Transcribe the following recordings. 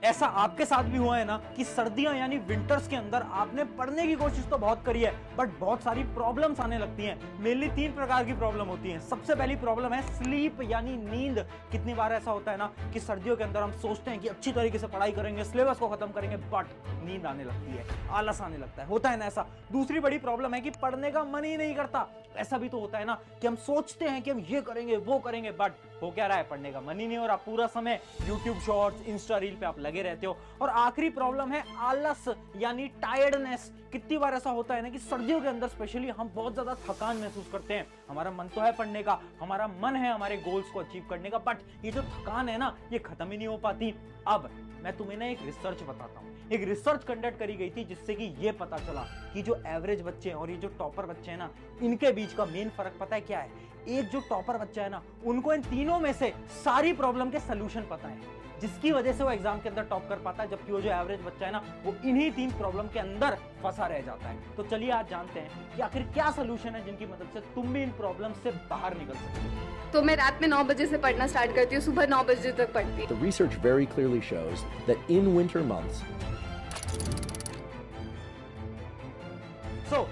ऐसा आपके साथ भी हुआ है ना कि सर्दियां यानी विंटर्स के अंदर आपने पढ़ने की कोशिश तो बहुत करी है बट बहुत सारी प्रॉब्लम्स आने लगती हैं। मेनली 3 प्रकार की प्रॉब्लम होती हैं। सबसे पहली प्रॉब्लम है स्लीप यानी नींद। कितनी बार ऐसा होता है ना कि सर्दियों के अंदर हम सोचते हैं कि अच्छी तरीके से पढ़ाई करेंगे, सिलेबस को खत्म करेंगे, बट नींद आने लगती है, आलस आने लगता है, होता है ना ऐसा। दूसरी बड़ी प्रॉब्लम है कि पढ़ने का मन ही नहीं करता। ऐसा भी तो होता है ना कि हम सोचते हैं कि हम ये करेंगे वो करेंगे बट हो क्या रहा है, पढ़ने का मन ही नहीं हो रहा। पूरा समय यूट्यूब शॉर्ट्स, इंस्टा रील पे आप लगे रहते हो। और आखिरी प्रॉब्लम है आलस यानी टायर्डनेस। कितनी बार ऐसा होता है ना कि सर्दियों के अंदर स्पेशली हम बहुत ज्यादा थकान महसूस करते हैं। हमारा मन तो है पढ़ने का, हमारा मन है हमारे गोल्स को अचीव करने का, बट ये जो थकान है ना ये खत्म ही नहीं हो पाती। अब मैं तुम्हें ना एक रिसर्च बताता हूं। एक रिसर्च कंडक्ट करी गई थी जिससे कि ये पता चला कि जो एवरेज बच्चे हैं और ये जो टॉपर बच्चे हैं ना, इनके बीच का मेन फर्क पता है क्या है। एक जो टॉपर बच्चा है ना, उनको इन तीनों में से सारी प्रॉब्लम के सलूशन पता है, जिसकी वजह से वो एग्जाम के अंदर टॉप कर पाता है। जबकि वो जो एवरेज बच्चा है ना, वो इन्हीं 3 प्रॉब्लम के अंदर फंसा रह जाता है। तो चलिए आज जानते हैं कि आखिर क्या सलूशन है जिनकी मदद से तुम भी इन प्रॉब्लम से बाहर निकल सकते हो। तो मैं रात में 9 बजे से पढ़ना स्टार्ट करती हूँ, सुबह 9 बजे तक पढ़ती हूँ। The research very clearly shows that in winter months,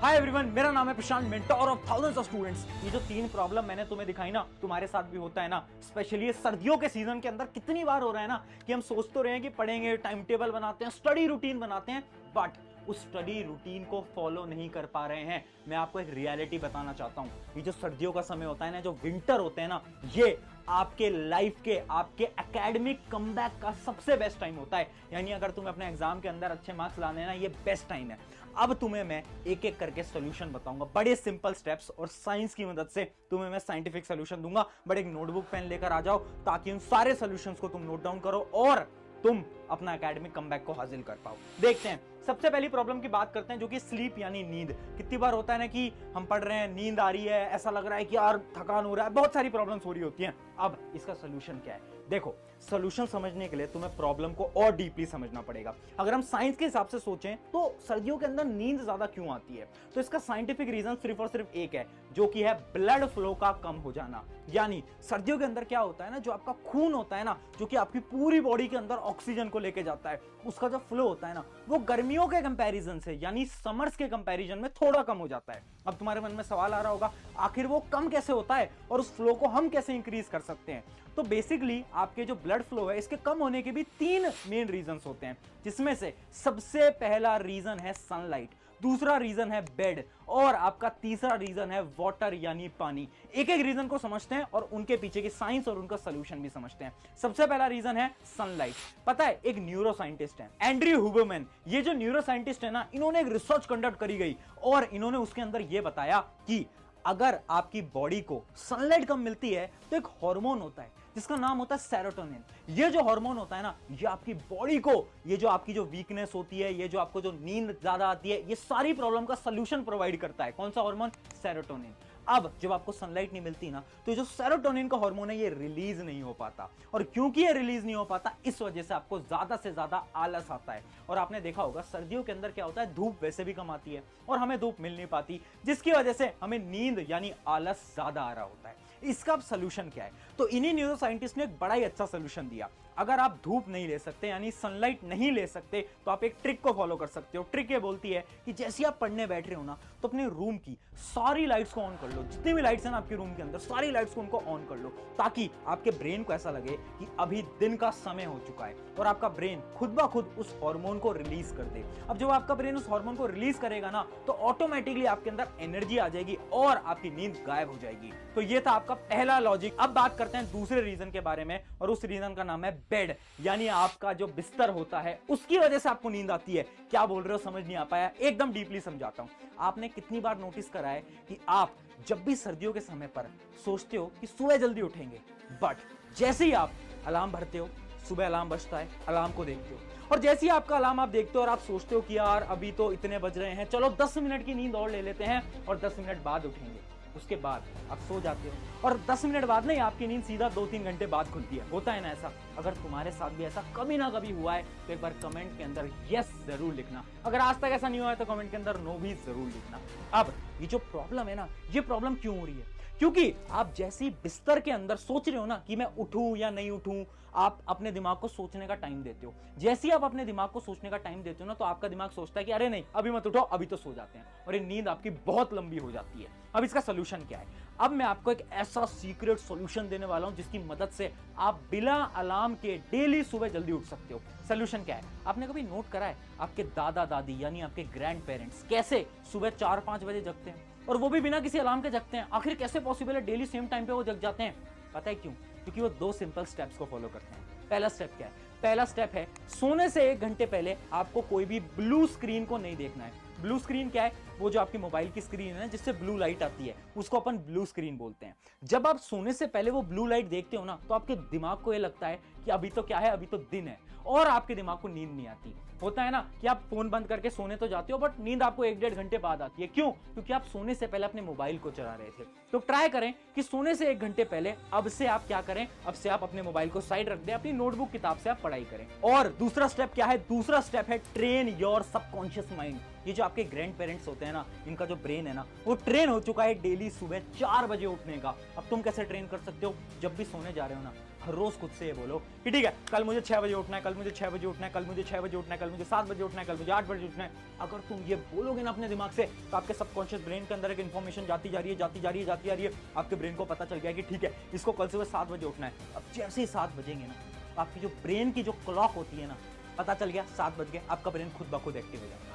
hi everyone, मेरा नाम है Prashant, mentor of thousands of students. ये जो 3 प्रॉब्लम मैंने तुम्हें दिखाई ना, तुम्हारे साथ भी होता है ना। स्पेशली सर्दियों के सीजन के अंदर कितनी बार हो रहा है ना कि हम सोच तो रहे हैं कि पढ़ेंगे, टाइम टेबल बनाते हैं, स्टडी रूटीन बनाते हैं, बट उस स्टडी रूटीन को फॉलो नहीं कर पा रहे हैं। मैं आपको एक रियलिटी बताना चाहता हूं। ये जो सर्दियों का समय होता है ना, जो विंटर होते हैं ना, ये आपके लाइफ के, आपके एकेडमिक कमबैक का सबसे बेस्ट टाइम होता है। यानी अगर तुम्हें अपने एग्जाम के अंदर अच्छे मार्क्स लाने हैं ना, ये बेस्ट टाइम है। अब तुम्हें मैं एक एक करके सोल्यूशन बताऊंगा, बड़े सिंपल स्टेप्स, और साइंस की मदद से तुम्हें मैं साइंटिफिक सोल्यूशन दूंगा। बट एक नोटबुक पेन लेकर आ जाओ ताकि उन सारे सोल्यूशंस को तुम नोट डाउन करो और तुम अपना एकेडमिक कमबैक को हासिल कर पाओ। देखते हैं, सबसे पहली प्रॉब्लम की बात करते हैं जो कि स्लीप यानी नींद। कितनी बार होता है ना कि हम पढ़ रहे हैं, नींद आ रही है, ऐसा लग रहा है कि यार थकान हो रहा है, बहुत सारी प्रॉब्लम्स हो रही होती हैं। अब इसका सोल्यूशन क्या है? देखो, सोल्यूशन समझने के लिए तुम्हें प्रॉब्लम को और डीपली समझना पड़ेगा। अगर हम साइंस के हिसाब से सोचें तो सर्दियों के अंदर नींद ज्यादा क्यों आती है, तो इसका साइंटिफिक रीजन सिर्फ और सिर्फ एक है, जो कि है ब्लड फ्लो का कम हो जाना। यानी सर्दियों के अंदर क्या होता है ना, जो आपका खून होता है ना, जो कि आपकी पूरी बॉडी के अंदर ऑक्सीजन को लेके जाता है, उसका जो फ्लो होता है ना, वो गर्मियों के कंपैरिजन से यानी समर्स के कंपैरिजन में थोड़ा कम हो जाता है। अब तुम्हारे मन में सवाल आ रहा होगा, आखिर वो कम कैसे होता है और उस फ्लो को हम कैसे इंक्रीज कर सकते हैं? तो बेसिकली आपके जो ब्लड फ्लो है, इसके कम होने के भी 3 मेन रीजंस होते हैं, जिसमें से सबसे पहला रीजन है सनलाइट, दूसरा रीजन है बेड, और आपका तीसरा रीजन है वाटर यानी पानी। एक एक रीजन को समझते हैं और उनके पीछे की साइंस और उनका सोल्यूशन भी समझते हैं। सबसे पहला रीजन है सनलाइट। पता है, एक न्यूरो साइंटिस्ट है एंड्रयू हुबरमैन। ये जो न्यूरो साइंटिस्ट है ना, इन्होंने एक रिसर्च कंडक्ट करी गई और इन्होंने उसके अंदर यह बताया कि अगर आपकी बॉडी को सनलाइट कम मिलती है तो एक हार्मोन होता है जिसका नाम होता है सेरोटोनिन। ये जो हार्मोन होता है ना, ये आपकी बॉडी को, ये जो आपकी जो वीकनेस होती है, ये जो आपको जो नींद ज्यादा आती है, ये सारी प्रॉब्लम का सलूशन प्रोवाइड करता है। कौन सा हार्मोन? सेरोटोनिन। अब जब आपको सनलाइट नहीं मिलती ना, तो जो सेरोटोनिन का हार्मोन है ये रिलीज नहीं हो पाता, और क्योंकि ये रिलीज नहीं हो पाता, इस वजह से आपको ज्यादा से ज्यादा आलस आता है। और आपने देखा होगा सर्दियों के अंदर क्या होता है, धूप वैसे भी कम आती है और हमें धूप मिल नहीं पाती, जिसकी वजह से हमें नींद यानी आलस ज्यादा आ रहा होता है। इसका अब सोल्यूशन क्या है? तो इन्हीं न्यूरो साइंटिस्ट ने एक बड़ा ही अच्छा सोल्यूशन दिया। अगर आप धूप नहीं ले सकते यानी सनलाइट नहीं ले सकते, तो आप एक ट्रिक को फॉलो कर सकते हो। ट्रिक ये बोलती है कि जैसे आप पढ़ने बैठ रहे हो ना, तो अपने रूम की सारी लाइट्स को ऑन कर लो। जितनी भी लाइट्स हैं ना आपके रूम के अंदर, सारी लाइट्स को उनको ऑन कर लो, ताकि आपके ब्रेन को ऐसा लगे कि अभी दिन का समय हो चुका है और आपका ब्रेन खुद ब खुद उस हार्मोन को रिलीज कर दे। अब जब आपका ब्रेन उस हार्मोन को रिलीज करेगा ना, तो ऑटोमेटिकली आपके अंदर एनर्जी आ जाएगी और आपकी नींद गायब हो जाएगी। तो ये था आपका पहला लॉजिक। अब बात करते हैं दूसरे रीजन के बारे में, और उस रीजन का नाम है बेड, यानी आपका जो बिस्तर होता है, उसकी वजह से आपको नींद आती है। क्या बोल रहे हो, समझ नहीं आ पाया? एकदम डीपली समझाता हूं। आपने कितनी बार नोटिस करा है कि आप जब भी सर्दियों के समय पर सोचते हो कि सुबह जल्दी उठेंगे, बट जैसे ही आप अलार्म भरते हो, सुबह अलार्म बजता है, अलार्म को देखते हो, और जैसे ही आपका अलार्म आप देखते हो और आप सोचते हो कि यार अभी तो इतने बज रहे हैं, चलो 10 मिनट की नींद और ले लेते हैं और 10 मिनट बाद उठेंगे, उसके बाद आप सो जाते हो और 10 मिनट बाद नहीं, आपकी नींद सीधा 2-3 घंटे बाद खुलती है। होता है ना ऐसा? अगर तुम्हारे साथ भी ऐसा कभी ना कभी हुआ है तो एक बार कमेंट के अंदर यस जरूर लिखना। अगर आज तक ऐसा नहीं हुआ है तो कमेंट के अंदर नो भी जरूर लिखना। अब ये जो प्रॉब्लम है ना, ये प्रॉब्लम क्यों हो रही है? क्योंकि आप जैसे ही बिस्तर के अंदर सोच रहे हो ना कि मैं उठूं या नहीं उठूं, आप अपने दिमाग को सोचने का टाइम देते हो। जैसे ही आप अपने दिमाग को सोचने का टाइम देते हो ना, तो आपका दिमाग सोचता है कि अरे नहीं अभी मत उठो, अभी तो सो जाते हैं, और ये नींद आपकी बहुत लंबी हो जाती है। अब इसका सोल्यूशन क्या है? अब मैं आपको एक ऐसा सीक्रेट सॉल्यूशन देने वाला हूं जिसकी मदद से आप बिना अलार्म के डेली सुबह जल्दी उठ सकते हो। सोल्यूशन क्या है? आपने कभी नोट करा है आपके दादा दादी यानी आपके ग्रैंड पेरेंट्स कैसे सुबह 4-5 बजे जगते हैं, और वो भी बिना किसी अलार्म के जगते हैं? आखिर कैसे पॉसिबल है डेली सेम टाइम पे वो जग जाते हैं? पता है क्यों? क्योंकि वो 2 सिंपल स्टेप्स को फॉलो करते हैं। पहला स्टेप क्या है? पहला स्टेप है सोने से 1 घंटे पहले आपको कोई भी ब्लू स्क्रीन को नहीं देखना है। ब्लू स्क्रीन क्या है? वो जो आपकी मोबाइल की स्क्रीन है जिससे ब्लू लाइट आती है, उसको अपन ब्लू स्क्रीन बोलते हैं। जब आप सोने से पहले वो ब्लू लाइट देखते हो ना, तो आपके दिमाग को ये लगता है कि अभी तो क्या है, अभी तो दिन है, और आपके दिमाग को नींद नहीं आती। होता है ना कि आप फोन बंद करके सोने तो जाते हो, बट नींद आपको 1-1.5 घंटे बाद आती है। क्यों? क्योंकि आप सोने से पहले अपने मोबाइल को चला रहे थे। तो ट्राई करें कि सोने से 1 घंटे पहले अब से आप क्या करें, अब से आप अपने मोबाइल को साइड रख दें, अपनी नोटबुक किताब से आप पढ़ाई करें। और दूसरा स्टेप क्या है? दूसरा स्टेप है ट्रेन योर सबकॉन्शियस माइंड। ये जो आपके ग्रैंड पेरेंट्स होते हैं ना, इनका जो ब्रेन है ना, वो ट्रेन हो चुका है डेली सुबह 4 बजे उठने का। अब तुम कैसे ट्रेन कर सकते हो? जब भी सोने जा रहे हो ना, हर रोज खुद से ये बोलो कि ठीक है, कल मुझे 6 बजे उठना है, कल मुझे 6 बजे उठना है, कल मुझे 6 बजे उठना है, कल मुझे 7 बजे उठना है, कल मुझे 8 बजे उठना है। अगर तुम ये बोलोगे ना अपने दिमाग से, तो आपके सबकॉन्शियस ब्रेन के अंदर एक इन्फॉर्मेशन जाती जा रही है, जाती जा रही है, जाती जा रही है। आपके ब्रेन को पता चल गया कि ठीक है, इसको कल सुबह 7 बजे उठना है। अब जैसे ही 7 बजेंगे ना, आपकी जो ब्रेन की जो क्लॉक होती है ना, पता चल गया 7 बज गए, आपका ब्रेन खुद ब खुद एक्टिव हो जाएगा।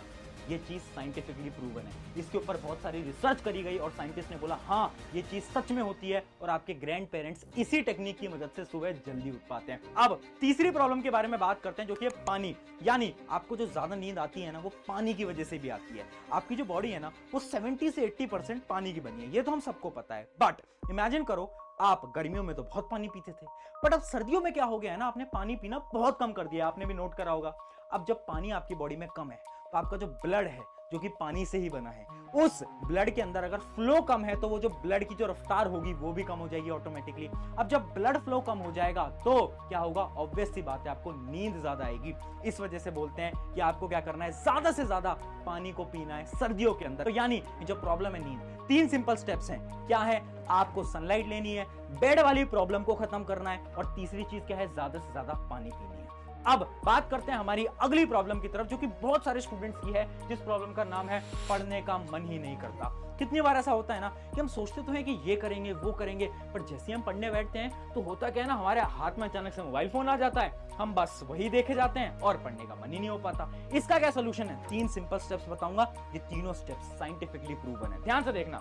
ये चीज साइंटिफिकली प्रूवन है। इसके ऊपर बहुत सारी रिसर्च करी गई और साइंटिस्ट ने बोला हाँ ये चीज सच में होती है, और आपके ग्रैंड पेरेंट्स इसी टेक्निक की मदद से सुबह जल्दी उठ पाते हैं। अब तीसरी प्रॉब्लम के बारे में बात करते हैं, जो कि है पानी। यानी आपको जो ज्यादा नींद आती है ना, वो पानी की वजह से भी आती है। आपकी जो बॉडी है ना, वो 70 से 80% पानी की बनी है, ये तो हम सबको पता है। बट इमेजिन करो, आप गर्मियों में तो बहुत पानी पीते थे, बट अब सर्दियों में क्या हो गया है ना, आपने पानी पीना बहुत कम कर दिया। आपने भी नोट करा होगा। अब जब पानी आपकी बॉडी में कम है, तो आपका जो ब्लड है, जो कि पानी से ही बना है, उस ब्लड के अंदर अगर फ्लो कम है, तो वो जो ब्लड की जो रफ्तार होगी वो भी कम हो जाएगी ऑटोमेटिकली। अब जब ब्लड फ्लो कम हो जाएगा तो क्या होगा? ऑब्वियस सी बात है, आपको नींद ज्यादा आएगी। इस वजह से बोलते हैं कि आपको क्या करना है, ज्यादा से ज्यादा पानी को पीना है सर्दियों के अंदर। तो यानी जो प्रॉब्लम है नींद, 3 सिंपल स्टेप्स हैं। क्या है? आपको सनलाइट लेनी है, बेड वाली प्रॉब्लम को खत्म करना है, और तीसरी चीज क्या है? ज्यादा से ज्यादा पानी पीनी है। अब बात करते हैं हमारी अगली प्रॉब्लम की तरफ, जो कि बहुत सारे स्टूडेंट्स की है, जिस प्रॉब्लम का नाम है पढ़ने का मन ही नहीं करता। कितनी बार ऐसा होता है ना कि हम सोचते तो हैं कि ये करेंगे वो करेंगे, पर जैसे ही हम पढ़ने बैठते हैं तो होता क्या है ना, हमारे हाथ में अचानक से मोबाइल फोन आ जाता है, हम बस वही देखे जाते हैं और पढ़ने का मन ही नहीं हो पाता। इसका क्या सोल्यूशन है? 3 सिंपल स्टेप्स बताऊंगा। ये तीनों स्टेप्स साइंटिफिकली प्रूवन है। ध्यान से देखना,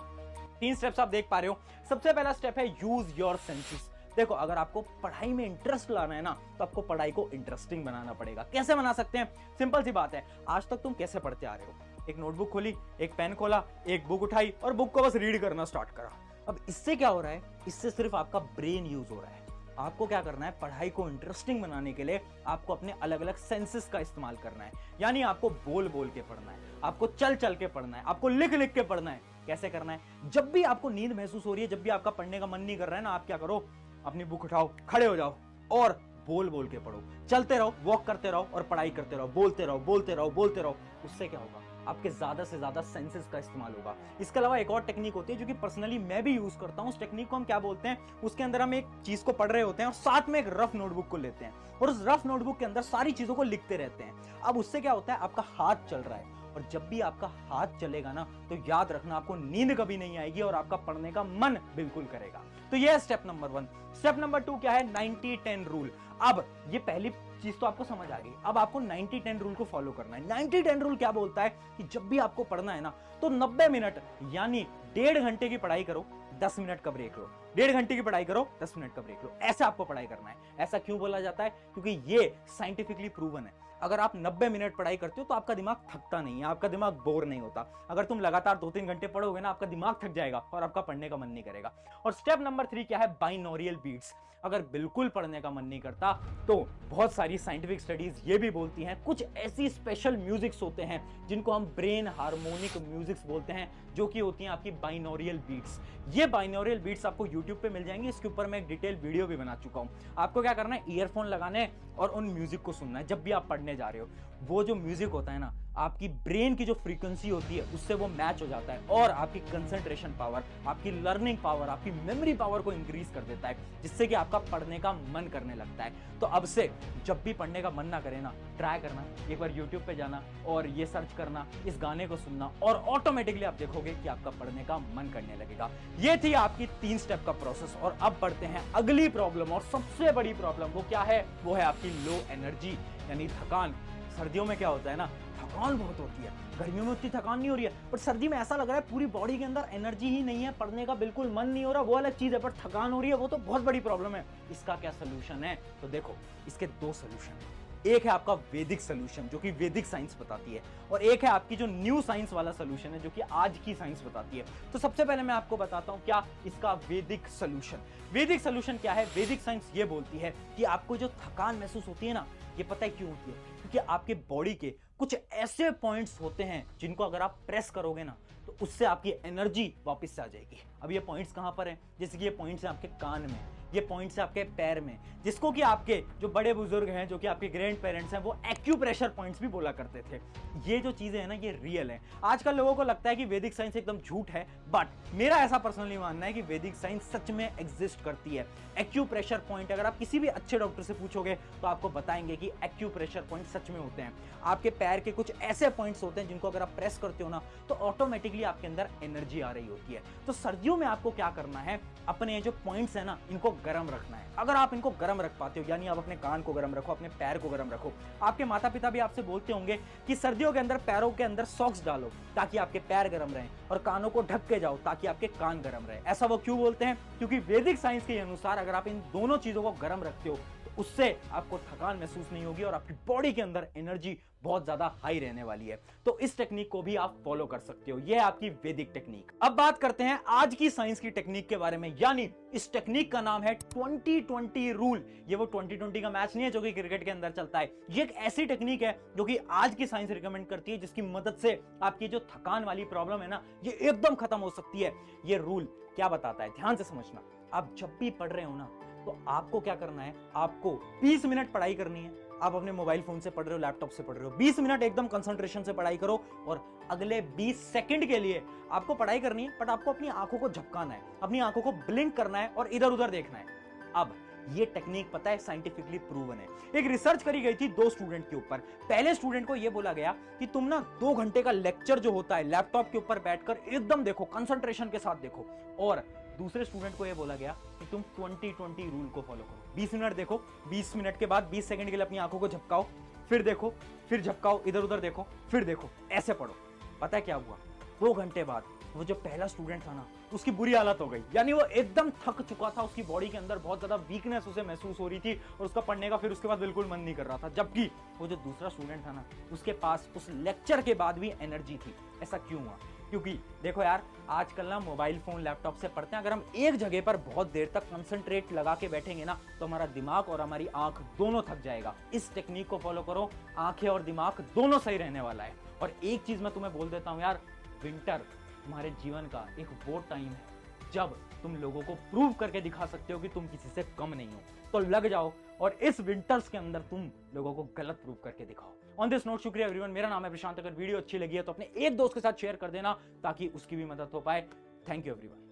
3 स्टेप्स आप देख पा रहे हो। सबसे पहला स्टेप है यूज योर सेंसेस। देखो, अगर आपको पढ़ाई में इंटरेस्ट लाना है ना, तो आपको पढ़ाई को इंटरेस्टिंग बनाना पड़ेगा। कैसे बना सकते हैं? सिंपल सी बात है, आज तक तुम कैसे पढ़ते आ रहे हो? एक नोटबुक खोली, एक पेन खोला, एक बुक उठाई और बुक को बस रीड करना स्टार्ट करा। अब इससे क्या हो रहा है? इससे सिर्फ आपका ब्रेन यूज हो रहा है। आपको क्या करना है? पढ़ाई को इंटरेस्टिंग बनाने के लिए आपको अपने अलग अलग सेंसेस का इस्तेमाल करना है। यानी आपको बोल बोल के पढ़ना है, आपको चल चल के पढ़ना है, आपको लिख लिख के पढ़ना है। कैसे करना है? जब भी आपको नींद महसूस हो रही है, जब भी आपका पढ़ने का मन नहीं कर रहा है ना, आप क्या करो? अपनी बुक उठाओ, खड़े हो जाओ और बोल बोल के पढ़ो। चलते रहो, वॉक करते रहो और पढ़ाई करते रहो, बोलते रहो बोलते रहो बोलते रहो। उससे क्या होगा? आपके ज्यादा से ज्यादा सेंसेस का इस्तेमाल होगा। इसके अलावा एक और टेक्निक होती है जो कि पर्सनली मैं भी यूज करता हूं। उस टेक्निक को हम क्या बोलते हैं? उसके अंदर हम एक चीज को पढ़ रहे होते हैं और साथ में एक रफ नोटबुक को लेते हैं, और उस रफ नोटबुक के अंदर सारी चीजों को लिखते रहते हैं। अब उससे क्या होता है? आपका हाथ चल रहा है, और जब भी आपका हाथ चलेगा ना, तो याद रखना आपको नींद कभी नहीं आएगी और आपका पढ़ने का मन बिल्कुल करेगा। तो यह है स्टेप नंबर 1। स्टेप नंबर 2 क्या है? 90-10 रूल। अब ये पहली चीज तो आपको समझ आ गई। अब आपको 90-10 रूल को फॉलो करना है। 90-10 रूल क्या बोलता है कि जब भी आपको पढ़ना है ना, तो 90 मिनट यानी 1.5 घंटे की पढ़ाई करो, 10 मिनट का ब्रेक लो। 1.5 घंटे की पढ़ाई करो, 10 मिनट का ब्रेक लो। ऐसा आपको पढ़ाई करना है। ऐसा क्यों बोला जाता है? क्योंकि ये साइंटिफिकली प्रूवन है। अगर आप 90 मिनट पढ़ाई करते हो तो आपका दिमाग थकता नहीं है, आपका दिमाग बोर नहीं होता। अगर तुम लगातार 2-3 घंटे पढ़ोगे ना, आपका दिमाग थक जाएगा और आपका पढ़ने का मन नहीं करेगा। और स्टेप नंबर 3 क्या है? बाइनोरियल बीट्स। अगर बिल्कुल पढ़ने का मन नहीं करता, तो बहुत सारी साइंटिफिक स्टडीज ये भी बोलती हैं, कुछ ऐसी स्पेशल म्यूजिक्स होते हैं जिनको हम ब्रेन हार्मोनिक म्यूजिक्स बोलते हैं, जो कि होती हैं आपकी बाइनोरियल बीट्स। ये बाइनोरियल बीट्स आपको यूट्यूब पे मिल जाएंगी। इसके ऊपर मैं एक डिटेल वीडियो भी बना चुका हूं। आपको क्या करना है? ईयरफोन लगाने और उन म्यूजिक को सुनना है जब भी आप पढ़ने पढ़ने जा रहे हो, वो जो म्यूजिक होता है ना, आपकी ब्रेन की जो फ्रीक्वेंसी होती है उससे वो मैच हो जाता है और आपकी कंसंट्रेशन पावर, आपकी लर्निंग पावर, आपकी मेमोरी पावर को इंक्रीज कर देता है, जिससे कि आपका पढ़ने का मन करने लगता है। तो अब से जब भी पढ़ने का मन ना करे ना, ट्राई करना, एक बार YouTube पे जाना और ये सर्च करना, इस गाने को सुनना, और ऑटोमेटिकली आप देखोगे कि आपका पढ़ने का मन करने लगेगा। ये थी आपकी 3 स्टेप का प्रोसेस। और अब बढ़ते हैं अगली प्रॉब्लम, और सबसे बड़ी प्रॉब्लम वो क्या है? वो है आपकी लो एनर्जी, यानी थकान। सर्दियों में क्या होता है ना, थकान बहुत होती है। गर्मियों में उतनी थकान नहीं हो रही है, पर सर्दी में ऐसा लग रहा है पूरी बॉडी के अंदर एनर्जी ही नहीं है, पढ़ने का बिल्कुल मन नहीं हो रहा, वो अलग चीज है, पर थकान हो रही है, वो तो बहुत बड़ी प्रॉब्लम है। इसका क्या सोल्यूशन है? तो देखो, इसके 2 सोल्यूशन है। एक है आपका वैदिक सोल्यूशन, जो कि वैदिक साइंस बताती है, और एक है आपकी जो न्यू साइंस वाला सोल्यूशन है, जो कि आज की साइंस बताती है। तो सबसे पहले मैं आपको बताता हूं क्या इसका वैदिक सोल्यूशन। वैदिक सोल्यूशन क्या है? वैदिक साइंस ये बोलती है कि आपको जो थकान महसूस होती है ना, ये पता है क्यों होती है? क्योंकि आपके बॉडी के कुछ ऐसे पॉइंट्स होते हैं जिनको अगर आप प्रेस करोगे ना, तो उससे आपकी एनर्जी वापस से आ जाएगी। अब ये पॉइंट्स कहां पर हैं? जैसे कि ये पॉइंट्स हैं आपके कान में, ये पॉइंट्स हैं आपके पैर में, जिसको कि आपके जो बड़े बुजुर्ग हैं, जो कि आपके ग्रैंड पेरेंट्स हैं, वो एक्यूप्रेशर पॉइंट्स भी बोला करते थे। ये जो चीजें हैं ना, ये रियल है। आजकल लोगों को लगता है कि वैदिक साइंस एकदम झूठ है, बट मेरा ऐसा पर्सनली मानना है कि वैदिक साइंस सच में एग्जिस्ट करती है। एक्यूप्रेशर पॉइंट अगर आप किसी भी अच्छे डॉक्टर से पूछोगे तो आपको बताएंगे कि एक्यूप्रेशर पॉइंट सच में होते हैं। आपके पैर के कुछ ऐसे पॉइंट्स होते हैं जिनको अगर आप प्रेस करते हो ना, तो ऑटोमेटिकली आपके अंदर एनर्जी आ रही होती है। तो सर्दियों में आपको क्या करना है? अपने जो पॉइंट्स है ना, इनको गर्म रखना है। अगर आप इनको गर्म रख पाते हो, यानी आप अपने कान को गर्म रखो, अपने पैर को गर्म रखो। आपके माता पिता भी आपसे बोलते होंगे कि सर्दियों के अंदर पैरों के अंदर सॉक्स डालो ताकि आपके पैर गर्म रहें, और कानों को ढक के जाओ ताकि आपके कान गर्म रहे। ऐसा वो क्यों बोलते हैं? क्योंकि वैदिक साइंस के अनुसार अगर आप इन दोनों चीजों को गर्म रखते हो, तो उससे आपको थकान महसूस नहीं होगी और आपकी बॉडी के अंदर एनर्जी बहुत ज्यादा हाई रहने वाली है। तो इस टेक्निक को भी आप फॉलो कर सकते हो। यह है आपकी वैदिक टेक्निक। अब बात करते हैं आज की साइंस की टेक्निक के बारे में, यानी इस टेक्निक का नाम है 20-20 रूल। ये वो 20-20 का मैच नहीं है जो कि क्रिकेट के अंदर चलता है। ये एक ऐसी टेक्निक है जो कि आज की साइंस रिकमेंड करती है, जिसकी मदद से आपकी जो थकान वाली प्रॉब्लम है ना, ये एकदम खत्म हो सकती है। ये रूल क्या बताता है, ध्यान से समझना। आप जब भी पढ़ रहे हो ना, तो आपको क्या करना है? आपको 20 मिनट पढ़ाई करनी है। आप अपने मोबाइल फोन से पढ़ रहे हो, लैपटॉप से पढ़ रहे हो, 20 मिनट एकदम कंसंट्रेशन से पढ़ाई करो, और अगले 20 सेकंड के लिए आपको पढ़ाई करनी है, बट आपको अपनी आंखों को झपकाना है, अपनी आंखों को ब्लिंक करना है और इधर उधर देखना है। अब ये टेक्निक पता है साइंटिफिकली प्रूवन है। एक रिसर्च करी गई थी 2 स्टूडेंट के ऊपर। पहले स्टूडेंट को यह बोला गया कि तुम ना 2 घंटे का लेक्चर जो होता है लैपटॉप के ऊपर बैठकर एकदम देखो, कंसंट्रेशन के साथ देखो, और दूसरे स्टूडेंट को यह बोला गया कि तुम 20-20 रूल को फॉलो करो। 20 मिनट देखो, 20 मिनट के बाद 20 सेकंड के लिए अपनी आंखों को झपकाओ, फिर देखो, फिर झपकाओ, इधर उधर देखो, फिर देखो, ऐसे पढ़ो। पता है क्या हुआ? 2 घंटे बाद वो जो पहला स्टूडेंट था ना, उसकी बुरी हालत हो गई, यानी वो एकदम थक चुका था, उसकी बॉडी के अंदर बहुत ज्यादा वीकनेस उसे महसूस हो रही थी, और उसका पढ़ने का फिर उसके बाद बिल्कुल मन नहीं कर रहा था। जबकि वो जो दूसरा स्टूडेंट था ना, उसके पास उस लेक्चर के बाद भी एनर्जी थी। ऐसा क्यों हुआ? क्योंकि देखो यार, आजकल ना मोबाइल फोन लैपटॉप से पढ़ते हैं, अगर हम एक जगह पर बहुत देर तक कंसंट्रेट लगा के बैठेंगे ना, तो हमारा दिमाग और हमारी आंख दोनों थक जाएगा। इस टेक्निक को फॉलो करो, आंखें और दिमाग दोनों सही रहने वाला है। और एक चीज मैं तुम्हें बोल देता हूं यार, विंटर तुम्हारे जीवन का एक वो टाइम है जब तुम लोगों को प्रूव करके दिखा सकते हो कि तुम किसी से कम नहीं हो। तो लग जाओ और इस विंटर्स के अंदर तुम लोगों को गलत प्रूव करके दिखाओ। ऑन दिस नोट, शुक्रिया एवरीवन। मेरा नाम है प्रशांत। अगर वीडियो अच्छी लगी है तो अपने एक दोस्त के साथ शेयर कर देना ताकि उसकी भी मदद हो पाए। Thank you everyone.